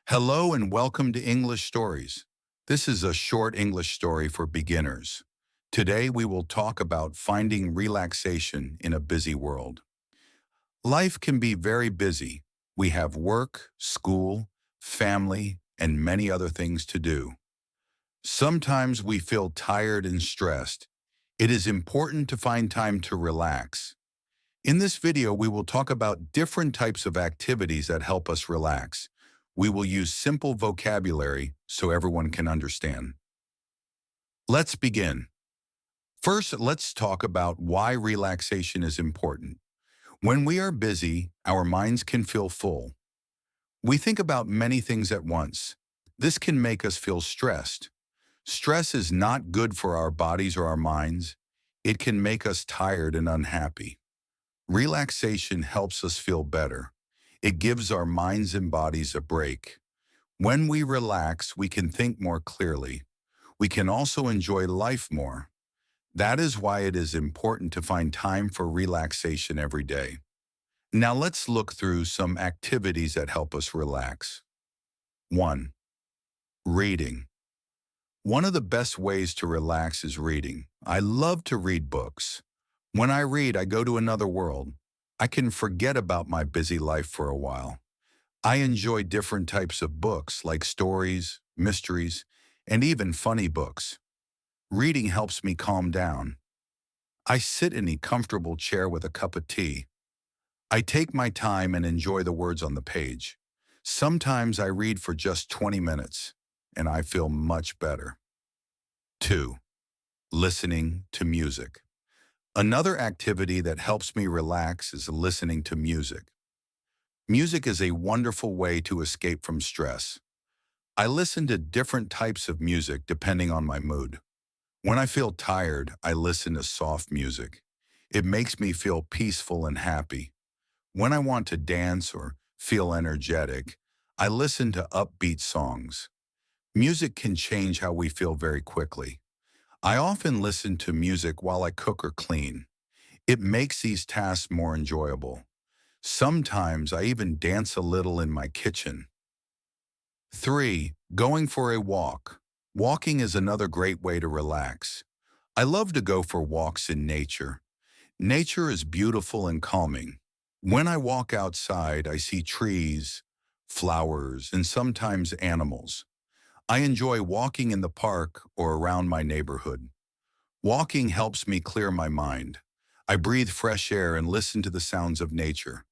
Hello and welcome to English Stories. This is a short English story for beginners. Today we will talk about finding relaxation in a busy world. Life can be very busy. We have work, school, family, and many other things to do. Sometimes we feel tired and stressed. It is important to find time to relax. In this video, we will talk about different types of activities that help us relax. We will use simple vocabulary so everyone can understand. Let's begin. First, let's talk about why relaxation is important. When we are busy, our minds can feel full. We think about many things at once. This can make us feel stressed. Stress is not good for our bodies or our minds. It can make us tired and unhappy. Relaxation helps us feel better. It gives our minds and bodies a break. When we relax, we can think more clearly. We can also enjoy life more. That is why it is important to find time for relaxation every day. Now let's look through some activities that help us relax. 1. Reading. One of the best ways to relax is reading. I love to read books. When I read, I go to another world. I can forget about my busy life for a while. I enjoy different types of books like stories, mysteries, and even funny books. Reading helps me calm down. I sit in a comfortable chair with a cup of tea. I take my time and enjoy the words on the page. Sometimes I read for just 20 minutes, and I feel much better. 2. Listening to music. Another activity that helps me relax is listening to music. Music is a wonderful way to escape from stress. I listen to different types of music depending on my mood. When I feel tired, I listen to soft music. It makes me feel peaceful and happy. When I want to dance or feel energetic, I listen to upbeat songs. Music can change how we feel very quickly. I often listen to music while I cook or clean. It makes these tasks more enjoyable. Sometimes I even dance a little in my kitchen. 3. Going for a walk. Walking is another great way to relax. I love to go for walks in nature. Nature is beautiful and calming. When I walk outside, I see trees, flowers, and sometimes animals. I enjoy walking in the park or around my neighborhood. Walking helps me clear my mind. I breathe fresh air and listen to the sounds of nature.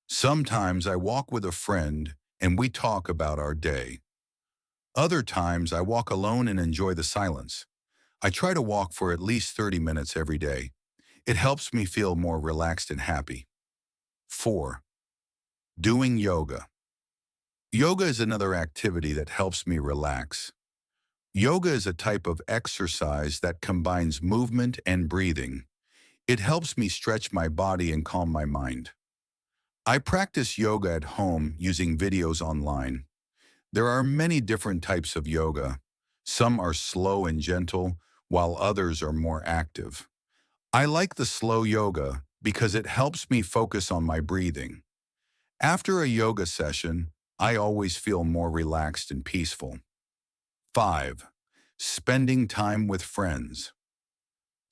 Sometimes I walk with a friend and we talk about our day. Other times I walk alone and enjoy the silence. I try to walk for at least 30 minutes every day. It helps me feel more relaxed and happy. 4. Doing yoga. Yoga is another activity that helps me relax. Yoga is a type of exercise that combines movement and breathing. It helps me stretch my body and calm my mind. I practice yoga at home using videos online. There are many different types of yoga. Some are slow and gentle, while others are more active. I like the slow yoga because it helps me focus on my breathing. After a yoga session, I always feel more relaxed and peaceful. 5. Spending time with friends.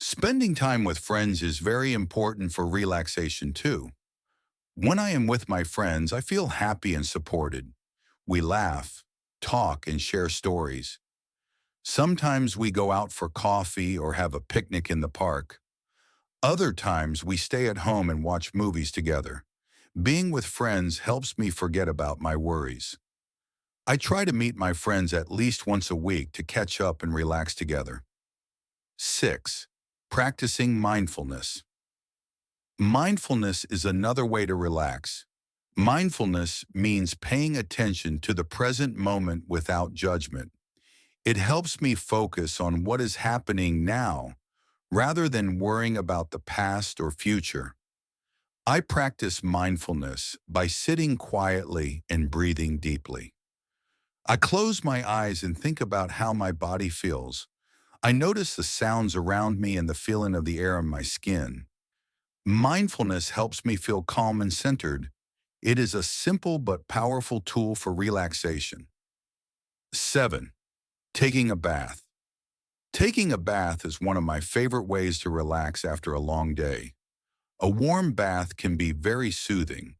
Spending time with friends is very important for relaxation too. When I am with my friends, I feel happy and supported. We laugh, talk, and share stories. Sometimes we go out for coffee or have a picnic in the park. Other times we stay at home and watch movies together. Being with friends helps me forget about my worries. I try to meet my friends at least once a week to catch up and relax together. 6. Practicing mindfulness. Mindfulness is another way to relax. Mindfulness means paying attention to the present moment without judgment. It helps me focus on what is happening now rather than worrying about the past or future. I practice mindfulness by sitting quietly and breathing deeply. I close my eyes and think about how my body feels. I notice the sounds around me and the feeling of the air on my skin. Mindfulness helps me feel calm and centered. It is a simple but powerful tool for relaxation. 7. Taking a bath. Taking a bath is one of my favorite ways to relax after a long day. A warm bath can be very soothing.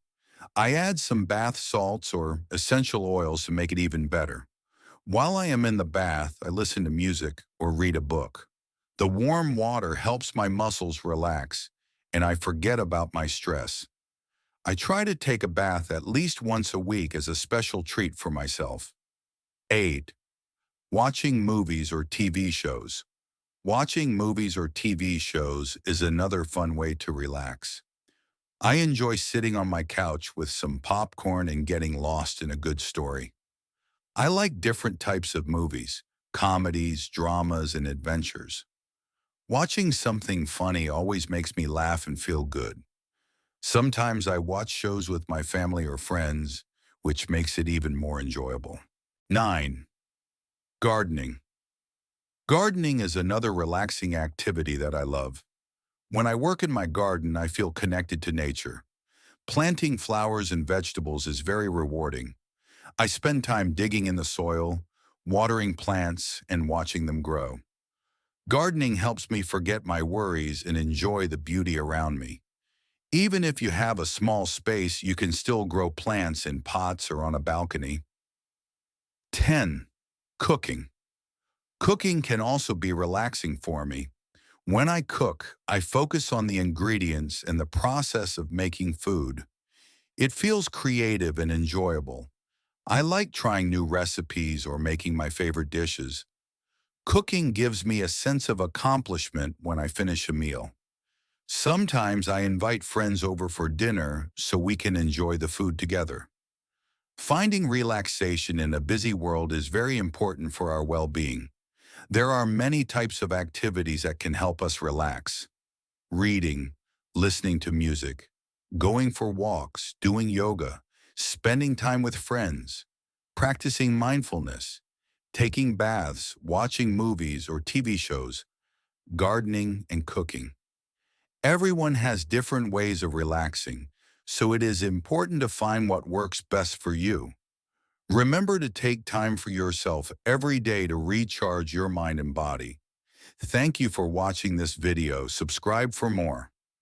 I add some bath salts or essential oils to make it even better. While I am in the bath, I listen to music or read a book. The warm water helps my muscles relax, and I forget about my stress. I try to take a bath at least once a week as a special treat for myself. 8. Watching movies or TV shows. Watching movies or TV shows is another fun way to relax. I enjoy sitting on my couch with some popcorn and getting lost in a good story. I like different types of movies, comedies, dramas, and adventures. Watching something funny always makes me laugh and feel good. Sometimes I watch shows with my family or friends, which makes it even more enjoyable. 9. Gardening. Gardening is another relaxing activity that I love. When I work in my garden, I feel connected to nature. Planting flowers and vegetables is very rewarding. I spend time digging in the soil, watering plants, and watching them grow. Gardening helps me forget my worries and enjoy the beauty around me. Even if you have a small space, you can still grow plants in pots or on a balcony. 10. Cooking. Cooking can also be relaxing for me. When I cook, I focus on the ingredients and the process of making food. It feels creative and enjoyable. I like trying new recipes or making my favorite dishes. Cooking gives me a sense of accomplishment when I finish a meal. Sometimes I invite friends over for dinner so we can enjoy the food together. Finding relaxation in a busy world is very important for our well-being. There are many types of activities that can help us relax. Reading, listening to music, going for walks, doing yoga, spending time with friends, practicing mindfulness, taking baths, watching movies or TV shows, gardening, and cooking. Everyone has different ways of relaxing, so it is important to find what works best for you. Remember to take time for yourself every day to recharge your mind and body. Thank you for watching this video. Subscribe for more.